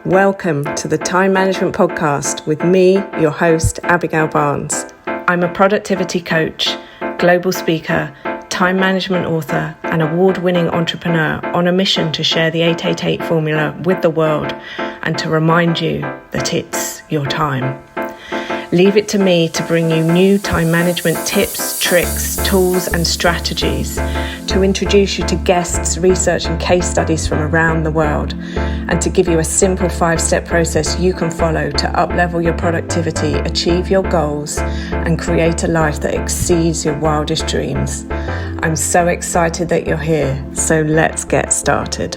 Welcome to the Time Management Podcast with me, your host, Abigail Barnes. I'm a productivity coach, global speaker, time management author, and award-winning entrepreneur on a mission to share the 888 formula with the world and to remind you that it's your time. Leave it to me to bring you new time management tips, tricks, tools, and strategies, to introduce you to guests, research, and case studies from around the world, and to give you a simple 5-step process you can follow to uplevel your productivity, achieve your goals, and create a life that exceeds your wildest dreams. I'm so excited that you're here, so let's get started.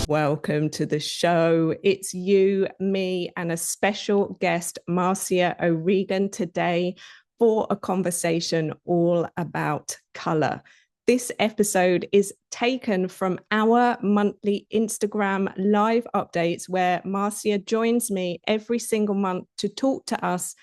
Welcome to the show. It's you, me, and a special guest, Marcia O'Regan, today for a conversation all about colour. This episode is taken from our monthly Instagram live updates where Marcia joins me every single month to talk to us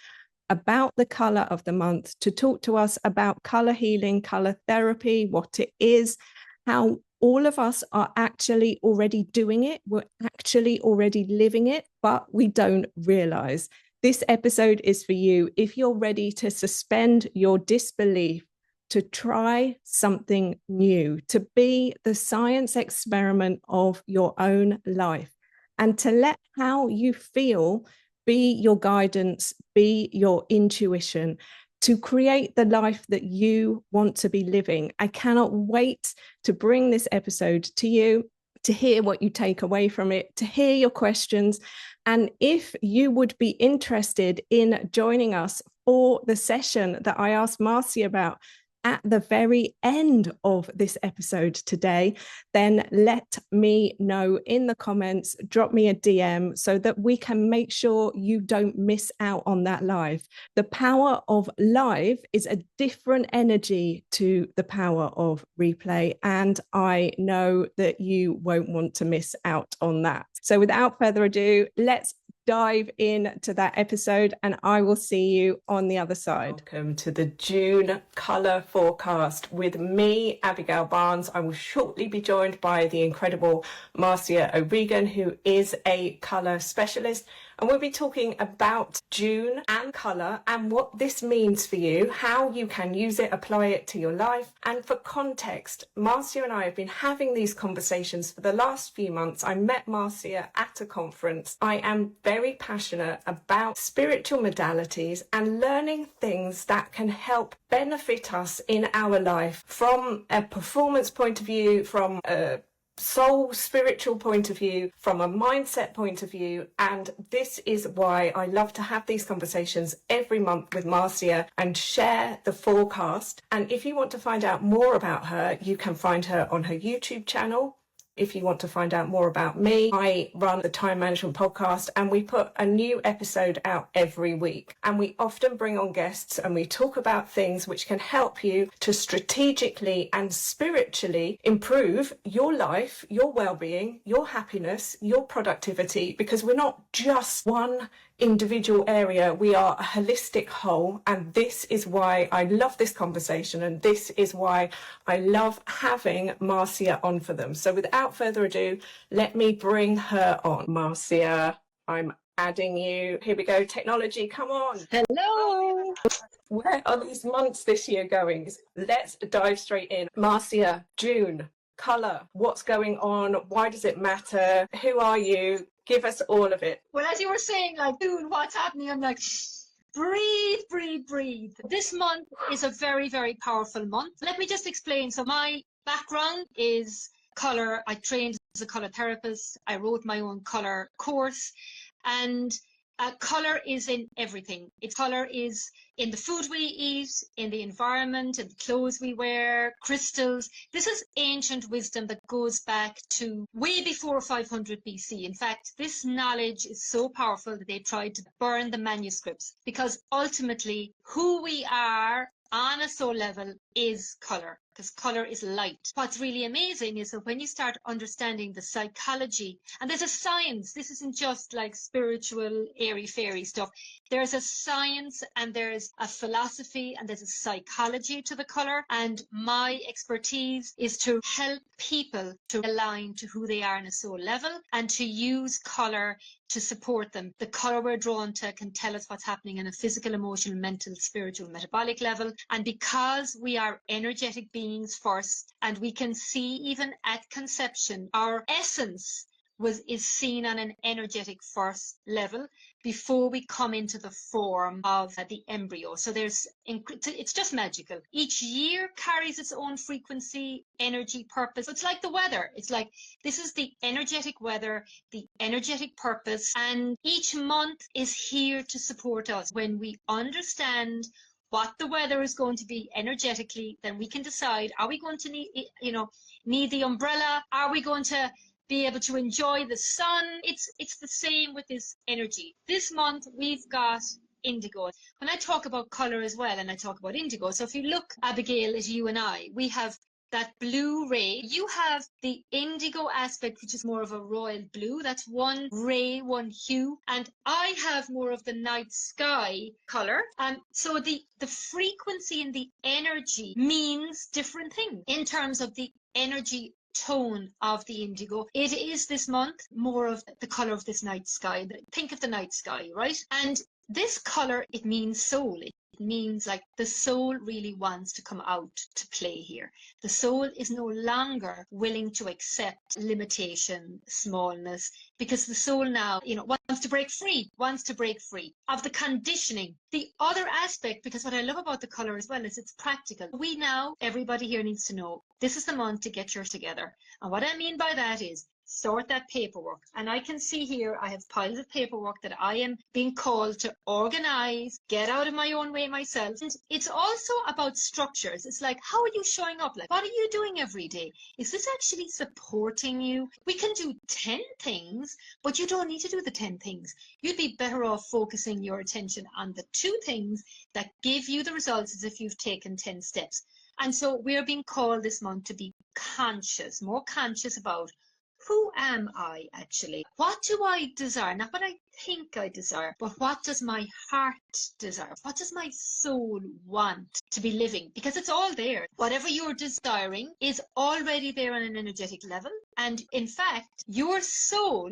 about the colour of the month, to talk to us about colour healing, colour therapy, what it is, how all of us are actually already doing it. We're actually already living it, but we don't realize. This episode is for you if you're ready to suspend your disbelief, to try something new, to be the science experiment of your own life, and to let how you feel be your guidance, be your intuition, to create the life that you want to be living. I cannot wait to bring this episode to you, to hear what you take away from it, to hear your questions. And if you would be interested in joining us for the session that I asked Marcia about at the very end of this episode today, then let me know in the comments, drop me a DM so that we can make sure you don't miss out on that live. The power of live is a different energy to the power of replay, and I know that you won't want to miss out on that. So without further ado, let's dive into that episode and I will see you on the other side. Welcome to the June colour forecast with me, Abigail Barnes. I will shortly be joined by the incredible Marcia O'Regan, who is a colour specialist. And we'll be talking about June and colour and what this means for you, how you can use it, apply it to your life. And for context, Marcia and I have been having these conversations for the last few months. I met Marcia at a conference. I am very passionate about spiritual modalities and learning things that can help benefit us in our life from a performance point of view, from a soul spiritual point of view, from a mindset point of view. And this is why I love to have these conversations every month with Marcia and share the forecast. And if you want to find out more about her, you can find her on her YouTube channel. If you want to find out more about me, I run the Time Management Podcast and we put a new episode out every week. And we often bring on guests and we talk about things which can help you to strategically and spiritually improve your life, your well-being, your happiness, your productivity, because we're not just one individual area, we are a holistic whole. And this is why I love this conversation, and this is why I love having Marcia on for them. So without further ado, let me bring her on. Marcia, I'm adding you. Here we go. Technology, come on. Hello. Where are these months this year going? Let's dive straight in. Marcia, June, colour, what's going on? Why does it matter? Who are you? Give us all of it. Well, as you were saying, like, dude, what's happening? I'm like, breathe, breathe, breathe. This month is a very, very powerful month. Let me just explain. So my background is colour. I trained as a colour therapist. I wrote my own colour course. And colour is in everything. Colour is in the food we eat, in the environment, in the clothes we wear, crystals. This is ancient wisdom that goes back to way before 500 BC. In fact, this knowledge is so powerful that they tried to burn the manuscripts, because ultimately who we are on a soul level is colour. because color is light. What's really amazing is that when you start understanding the psychology, and there's a science, this isn't just like spiritual, airy-fairy stuff. There's a science and there's a philosophy and there's a psychology to the color. And my expertise is to help people to align to who they are on a soul level and to use color to support them. The color we're drawn to can tell us what's happening on a physical, emotional, mental, spiritual, metabolic level. And because we are energetic beings first, and we can see even at conception, our essence is seen on an energetic first level before we come into the form of the embryo. So it's just magical. Each year carries its own frequency, energy, purpose. It's like the weather. It's like this is the energetic weather, the energetic purpose, and each month is here to support us. When we understand what the weather is going to be energetically, then we can decide, are we going to need the umbrella? Are we going to be able to enjoy the sun? It's the same with this energy. This month we've got indigo. When I talk about color as well, and I talk about indigo, so if you look, Abigail, at you and I, we have that blue ray. You have the indigo aspect, which is more of a royal blue. That's one ray, one hue. And I have more of the night sky color. So the frequency and the energy means different things in terms of the energy tone of the indigo. It is this month more of the color of this night sky. Think of the night sky, right? And this color, it means soul. It means like the soul really wants to come out to play here. The soul is no longer willing to accept limitation, smallness, because the soul now, wants to break free of the conditioning. The other aspect, because what I love about the color as well is it's practical. Everybody here needs to know, this is the month to get yours together. And what I mean by that is sort that paperwork. And I can see here, I have piles of paperwork that I am being called to organize, get out of my own way myself. And it's also about structures. It's like, how are you showing up? Like, what are you doing every day? Is this actually supporting you? We can do 10 things, but you don't need to do the 10 things. You'd be better off focusing your attention on the 2 things that give you the results as if you've taken 10 steps. And so we're being called this month to be conscious, more conscious about who am I actually? What do I desire? Not what I think I desire, but what does my heart desire? What does my soul want to be living? Because it's all there. Whatever you're desiring is already there on an energetic level. And in fact, your soul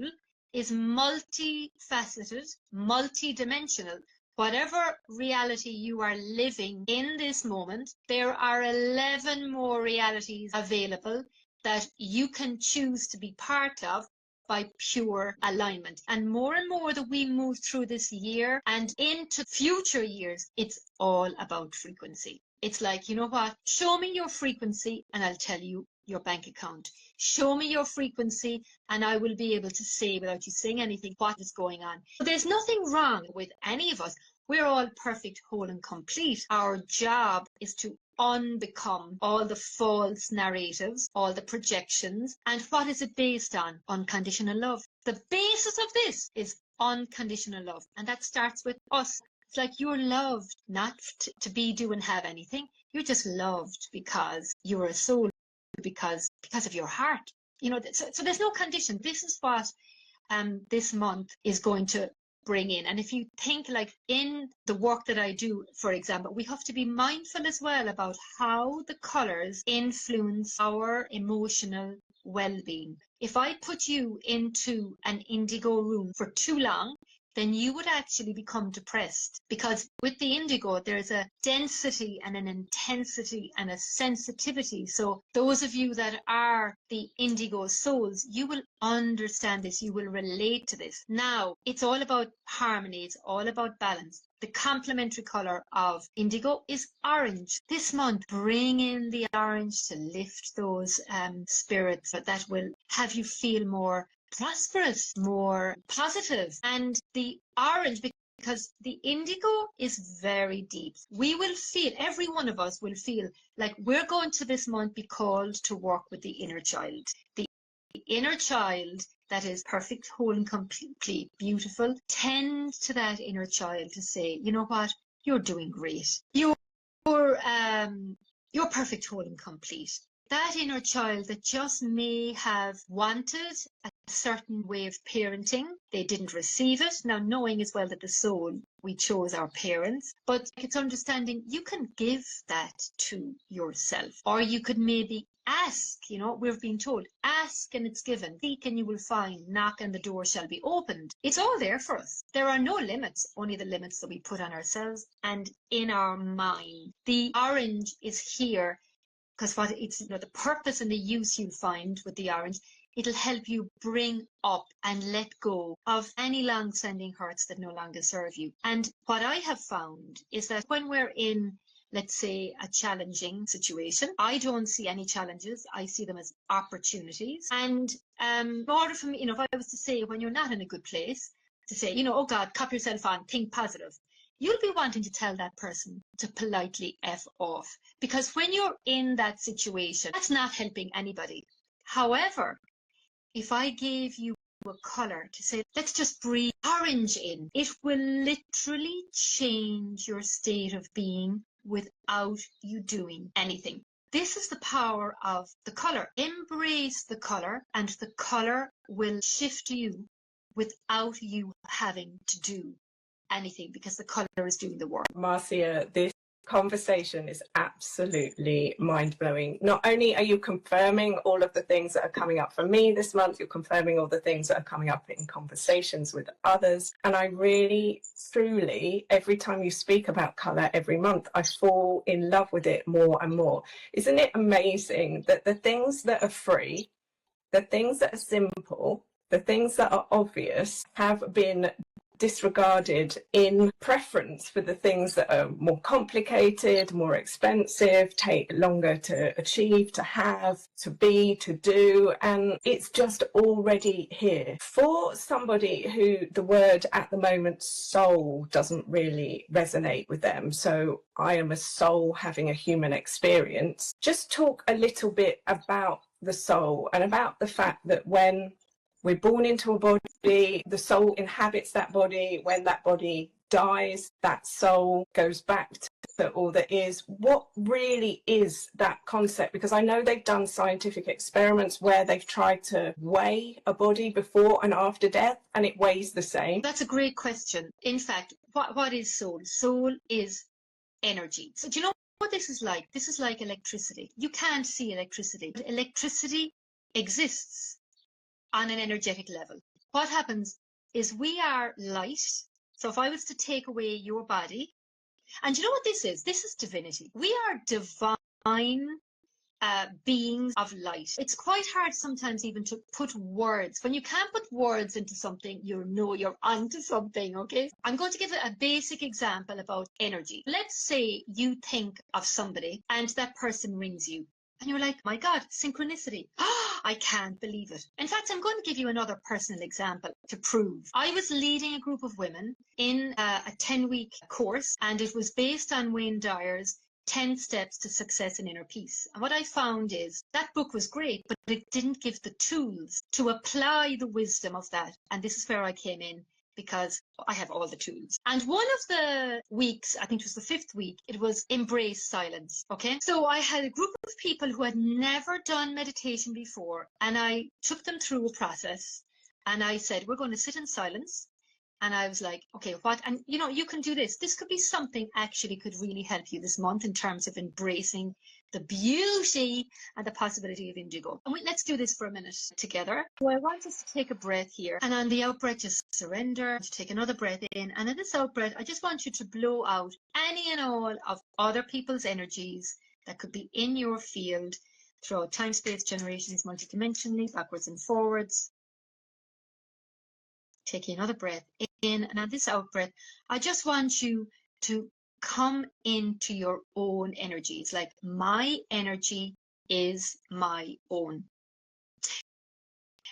is multifaceted, multidimensional. Whatever reality you are living in this moment, there are 11 more realities available that you can choose to be part of by pure alignment. And more that we move through this year and into future years, it's all about frequency. It's like, you know what? Show me your frequency and I'll tell you your bank account. Show me your frequency and I will be able to say, without you saying anything, what is going on. There's nothing wrong with any of us. We're all perfect, whole and complete. Our job is to unbecome all the false narratives, all the projections. And what is it based on? Unconditional love. The basis of this is unconditional love. And that starts with us. It's like you're loved, not to be, do and have anything. You're just loved because you're a soul, because of your heart. So there's no condition. This is what this month is going to bring in. And if you think like in the work that I do, for example, we have to be mindful as well about how the colors influence our emotional well-being. If I put you into an indigo room for too long, then you would actually become depressed, because with the indigo, there's a density and an intensity and a sensitivity. So those of you that are the indigo souls, you will understand this, you will relate to this. Now, it's all about harmony, it's all about balance. The complementary color of indigo is orange. This month, bring in the orange to lift those spirits that will have you feel more prosperous, more positive. And the orange, because the indigo is very deep. We will feel, every one of us will feel like we're going to this month be called to work with the inner child. The inner child that is perfect, whole and complete, beautiful. Tend to that inner child to say, you know what, you're doing great. you're perfect, whole and complete. That inner child that just may have wanted a certain way of parenting, they didn't receive it. Now, knowing as well that the soul, we chose our parents, but it's understanding you can give that to yourself. Or you could maybe ask, we've been told, ask and it's given, seek and you will find, knock and the door shall be opened. It's all there for us. There are no limits, only the limits that we put on ourselves and in our mind. The orange is here because what it's the purpose and the use you'll find with the orange, it'll help you bring up and let go of any long-standing hurts that no longer serve you. And what I have found is that when we're in, let's say, a challenging situation, I don't see any challenges. I see them as opportunities. And in order for me, if I was to say when you're not in a good place, to say, oh God, cup yourself on, think positive. You'll be wanting to tell that person to politely F off. Because when you're in that situation, that's not helping anybody. However, if I gave you a colour to say, let's just breathe orange in, it will literally change your state of being without you doing anything. This is the power of the colour. Embrace the colour and the colour will shift you without you having to do anything because the colour is doing the work. Marcia, this conversation is absolutely mind-blowing. Not only are you confirming all of the things that are coming up for me this month, you're confirming all the things that are coming up in conversations with others. And I really, truly, every time you speak about colour every month, I fall in love with it more and more. Isn't it amazing that the things that are free, the things that are simple, the things that are obvious have been disregarded in preference for the things that are more complicated, more expensive, take longer to achieve, to have, to be, to do, and it's just already here. For somebody who the word at the moment soul doesn't really resonate with them, so I am a soul having a human experience, just talk a little bit about the soul and about the fact that when we're born into a body, the soul inhabits that body. When that body dies, that soul goes back to all that is. What really is that concept? Because I know they've done scientific experiments where they've tried to weigh a body before and after death, and it weighs the same. That's a great question. In fact, what is soul? Soul is energy. So do you know what this is like? This is like electricity. You can't see electricity, but electricity exists on an energetic level. What happens is we are light. So if I was to take away your body, and you know what this is? This is divinity. We are divine beings of light. It's quite hard sometimes even to put words. When you can't put words into something, you know you're onto something, okay? I'm going to give a basic example about energy. Let's say you think of somebody and that person rings you. And you're like, my God, synchronicity. I can't believe it. In fact, I'm going to give you another personal example to prove. I was leading a group of women in a 10-week course, and it was based on Wayne Dyer's 10 Steps to Success and Inner Peace. And what I found is that book was great, but it didn't give the tools to apply the wisdom of that. And this is where I came in, because I have all the tools. And one of the weeks, I think it was the 5th week, it was embrace silence. Okay. So I had a group of people who had never done meditation before, and I took them through a process and I said, we're going to sit in silence. And I was like, okay, what? And you can do this. This could be something actually could really help you this month in terms of embracing the beauty and the possibility of indigo. And let's do this for a minute together. So I want us to take a breath here. And on the out breath, just surrender. Take another breath in. And in this out breath, I just want you to blow out any and all of other people's energies that could be in your field throughout time, space, generations, multidimensionally, backwards and forwards. Taking another breath in, and on this out breath, I just want you to come into your own energy. It's like my energy is my own.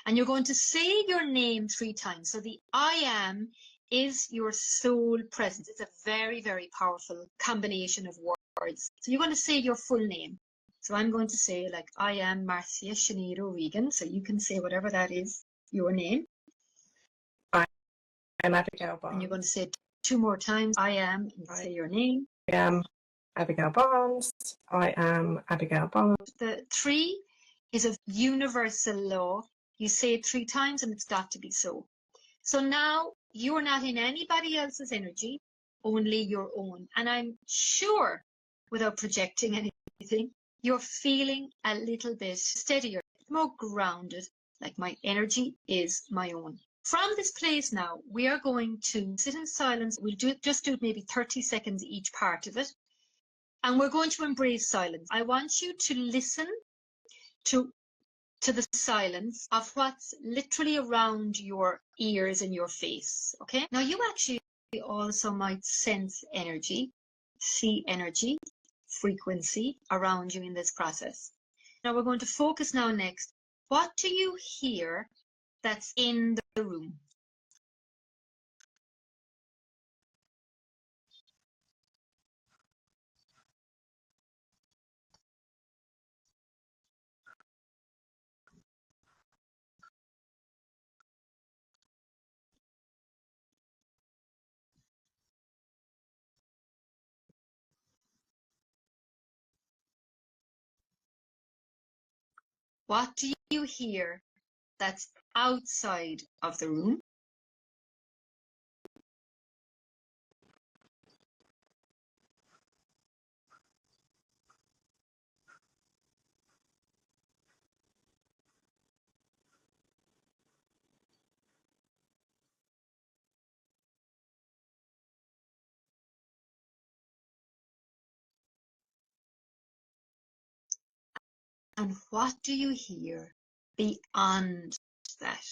And you're going to say your name 3 times. So the I am is your soul presence. It's a very, very powerful combination of words. So you're going to say your full name. So I'm going to say like I am Marcia O'Regan. So you can say whatever that is, your name. I'm Abigail. And you're going to say it 2 more times. I am, and say your name. I am Abigail Barnes. I am Abigail Barnes. The 3 is a universal law. You say it 3 times and it's got to be so. So now you're not in anybody else's energy, only your own. And I'm sure, without projecting anything, you're feeling a little bit steadier, more grounded, like my energy is my own. From this place now, we are going to sit in silence. We'll just do maybe 30 seconds each part of it. And we're going to embrace silence. I want you to listen to the silence of what's literally around your ears and your face. Okay? Now you actually also might sense energy, see energy, frequency around you in this process. Now we're going to focus now next. What do you hear that's in the room? What do you hear that's outside of the room? And what do you hear beyond that?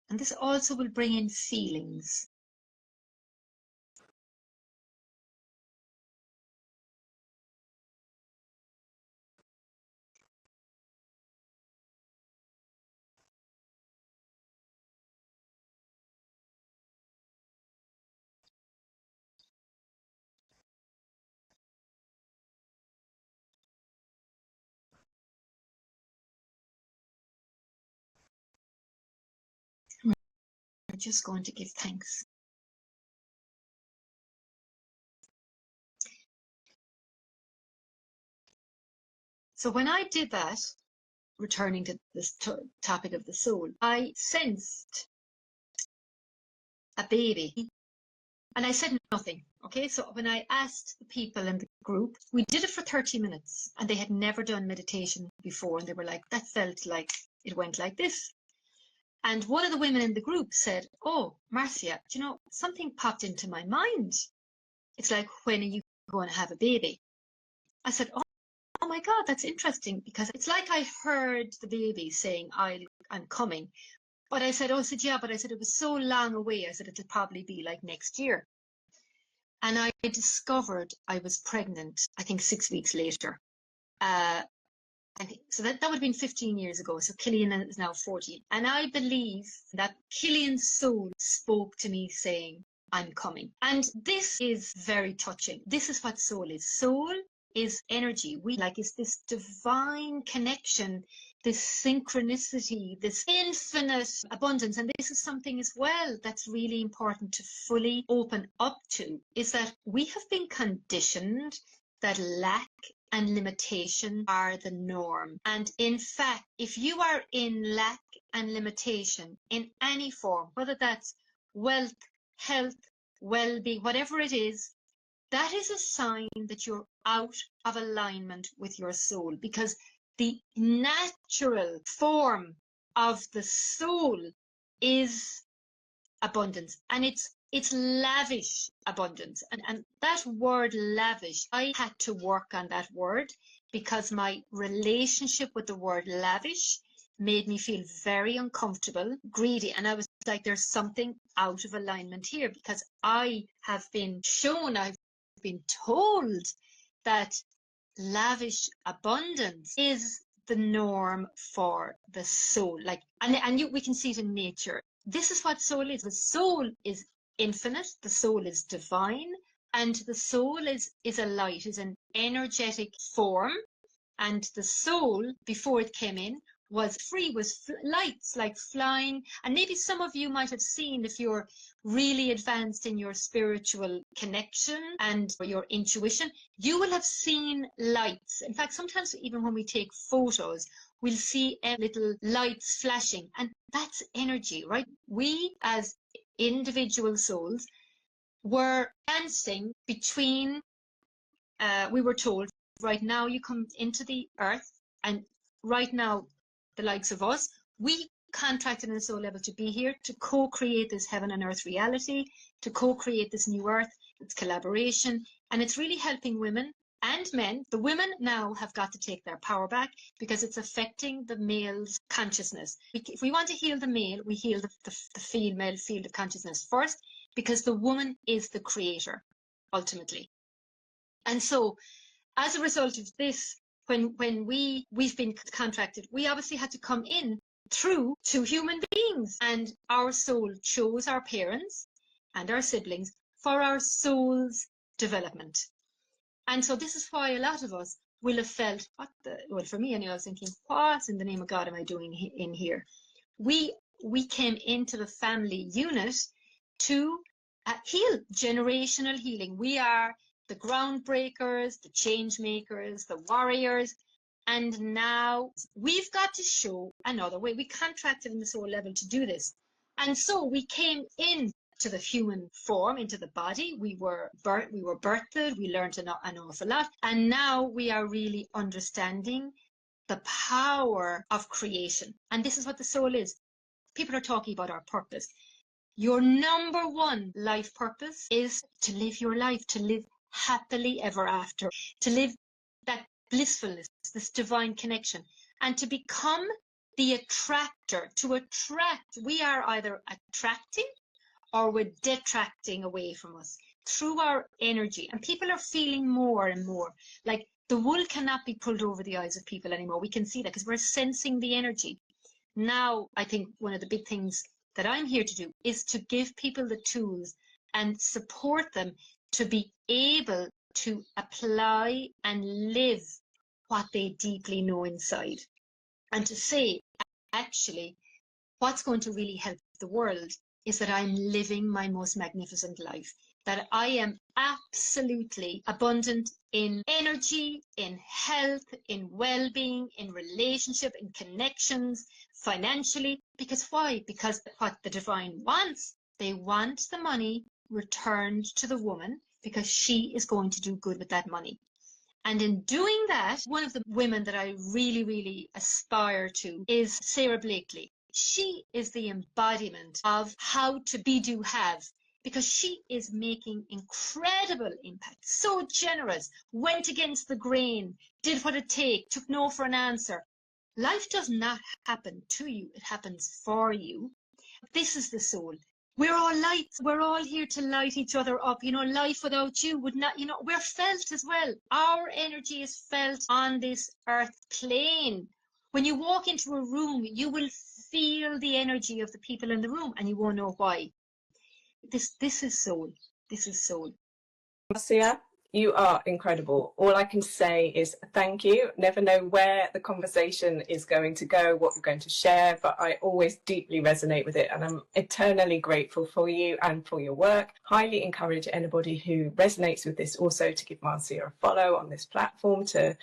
And this also will bring in feelings. We're just going to give thanks. So when I did that, returning to this topic of the soul, I sensed a baby and I said nothing. Okay, so when I asked the people in the group, we did it for 30 minutes and they had never done meditation before. And they were like, that felt like it went like this. And one of the women in the group said, oh, Marcia, do you know, something popped into my mind. It's like, when are you going to have a baby? I said, oh my God, that's interesting, because it's like I heard the baby saying, I'm coming. But I said, yeah, but I said, it was so long away. I said, it'll probably be like next year. And I discovered I was pregnant, I think 6 weeks later. So that would have been 15 years ago. So Killian is now 14. And I believe that Killian's soul spoke to me saying, I'm coming. And this is very touching. This is what soul is. Soul is energy. It's this divine connection, this synchronicity, this infinite abundance. And this is something as well that's really important to fully open up to, is that we have been conditioned that lack and limitation are the norm. And in fact, if you are in lack and limitation in any form, whether that's wealth, health, well-being, whatever it is, that is a sign that you're out of alignment with your soul, because the natural form of the soul is abundance, and it's lavish abundance. And that word lavish, I had to work on that word, because my relationship with the word lavish made me feel very uncomfortable, greedy. And I was like, there's something out of alignment here, because I have been shown, I've been told that lavish abundance is the norm for the soul. We can see it in nature. This is what soul is. The soul is infinite, the soul is divine, and the soul is a light, is an energetic form And the soul, before it came in, was free, was lights like flying. And maybe some of you might have seen, if you're really advanced in your spiritual connection and your intuition, you will have seen lights. In fact, sometimes even when we take photos, we'll see little lights flashing, and that's energy, right? We as individual souls were dancing between, we were told, right now you come into the earth, and right now the likes of us, we contracted on a soul level to be here to co-create this heaven and earth reality, to co-create this new earth. It's collaboration, and it's really helping women and men. The women now have got to take their power back because it's affecting the male's consciousness. If we want to heal the male, we heal the female field of consciousness first, because the woman is the creator, ultimately. And so, as a result of this, when we've been contracted, we obviously had to come in through to human beings, and our soul chose our parents and our siblings for our soul's development. And so this is why a lot of us will have felt, well, for me anyway, I was thinking, what in the name of God am I doing in here? We came into the family unit to heal, generational healing. We are the groundbreakers, the change makers, the warriors. And now we've got to show another way. We contracted in the soul level to do this. And so we came in to the human form, into the body. We were birthed, we learned an awful lot. And now we are really understanding the power of creation. And this is what the soul is. People are talking about our purpose. Your number one life purpose is to live your life, to live happily ever after, to live that blissfulness, this divine connection, and to become the attractor, to attract. We are either attracting or we're detracting away from us through our energy. And people are feeling more and more like the wool cannot be pulled over the eyes of people anymore. We can see that because we're sensing the energy. Now, I think one of the big things that I'm here to do is to give people the tools and support them to be able to apply and live what they deeply know inside. And to say, actually, what's going to really help the world is that I'm living my most magnificent life, that I am absolutely abundant in energy, in health, in well-being, in relationship, in connections, financially. Because why? Because what the divine wants, they want the money returned to the woman because she is going to do good with that money. And in doing that, one of the women that I really, really aspire to is Sarah Blakely. She is the embodiment of how to be, do, have, because she is making incredible impact. So generous, went against the grain, did what it takes, took no for an answer. Life does not happen to you, it happens for you. This is the soul. We're all lights. We're all here to light each other up. You know, life without you would not, we're felt as well. Our energy is felt on this earth plane. When you walk into a room, you will feel the energy of the people in the room and you won't know why. This is soul. This is soul. Marcia, you are incredible. All I can say is thank you. Never know where the conversation is going to go, what we're going to share, but I always deeply resonate with it and I'm eternally grateful for you and for your work. Highly encourage anybody who resonates with this also to give Marcia a follow on this platform, to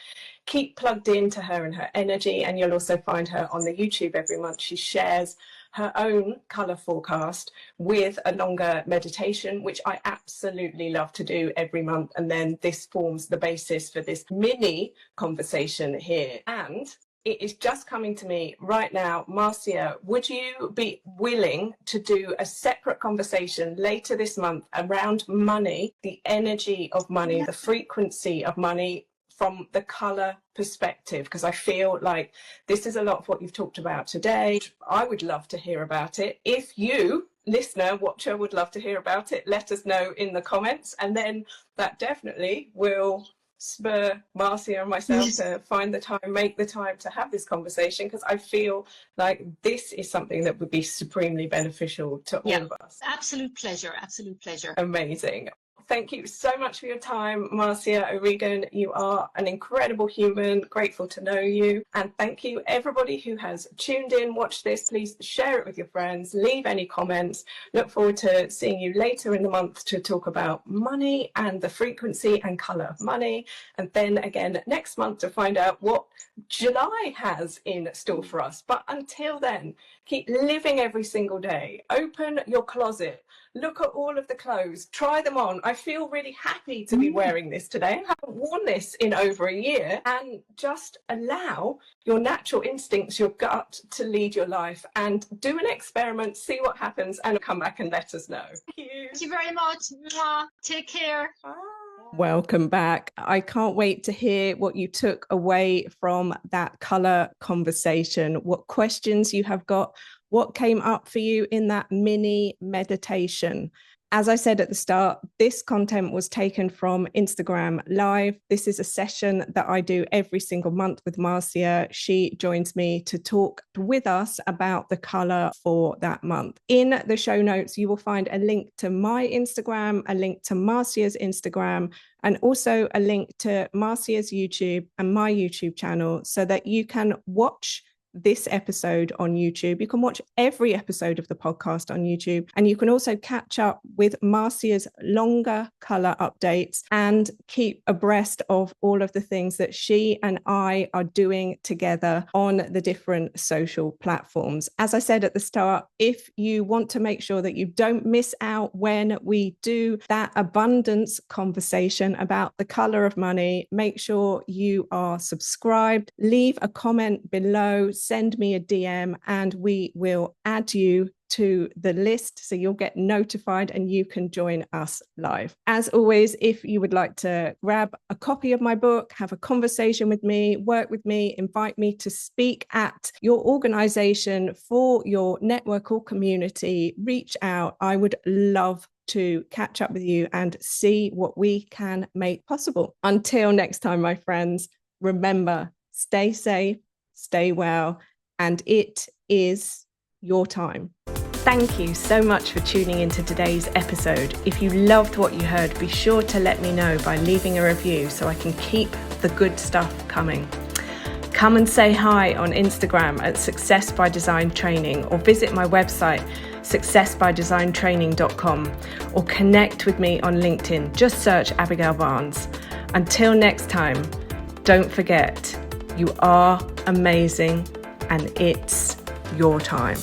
keep plugged into her and her energy. And you'll also find her on the YouTube every month. She shares her own colour forecast with a longer meditation, which I absolutely love to do every month. And then this forms the basis for this mini conversation here. And it is just coming to me right now. Marcia, would you be willing to do a separate conversation later this month around money, the energy of money, the frequency of money, from the colour perspective? Because I feel like this is a lot of what you've talked about today. I would love to hear about it. If you, listener, watcher, would love to hear about it, let us know in the comments. And then that definitely will spur Marcia and myself to find the time, make the time to have this conversation, because I feel like this is something that would be supremely beneficial to all of us. Absolute pleasure. Absolute pleasure. Amazing. thank you so much for your time, Marcia O'Regan. You are an incredible human, grateful to know you. And thank you, everybody who has tuned in, watched this. Please share it with your friends, leave any comments. Look forward to seeing you later in the month to talk about money and the frequency and colour of money. And then again next month to find out what July has in store for us. But until then, keep living every single day. Open your closet. Look at all of the clothes, try them on. I feel really happy to be wearing this today. I haven't worn this in over a year, and just allow your natural instincts, your gut to lead your life, and do an experiment, see what happens, and come back and let us know. Thank you. Thank you very much. Take care. Bye. Welcome back. I can't wait to hear what you took away from that colour conversation, what questions you have got, what came up for you in that mini meditation. As I said at the start, this content was taken from Instagram Live. This is a session that I do every single month with Marcia. She joins me to talk with us about the colour for that month. In the show notes, you will find a link to my Instagram, a link to Marcia's Instagram, and also a link to Marcia's YouTube and my YouTube channel so that you can watch this episode on YouTube. You can watch every episode of the podcast on YouTube, and you can also catch up with Marcia's longer colour updates and keep abreast of all of the things that she and I are doing together on the different social platforms. As I said at the start, if you want to make sure that you don't miss out when we do that abundance conversation about the colour of money, make sure you are subscribed, leave a comment below, send me a DM, and we will add you to the list so you'll get notified and you can join us live. As always, if you would like to grab a copy of my book, have a conversation with me, work with me, invite me to speak at your organization, for your network or community, reach out. I would love to catch up with you and see what we can make possible. Until next time, my friends, remember, stay safe, stay well, and it is your time. Thank you so much for tuning into today's episode. If you loved what you heard, be sure to let me know by leaving a review so I can keep the good stuff coming. Come and say hi on Instagram at Success by Design Training, or visit my website successbydesigntraining.com, or connect with me on LinkedIn. Just search Abigail Barnes. Until next time, don't forget, you are amazing and it's your time.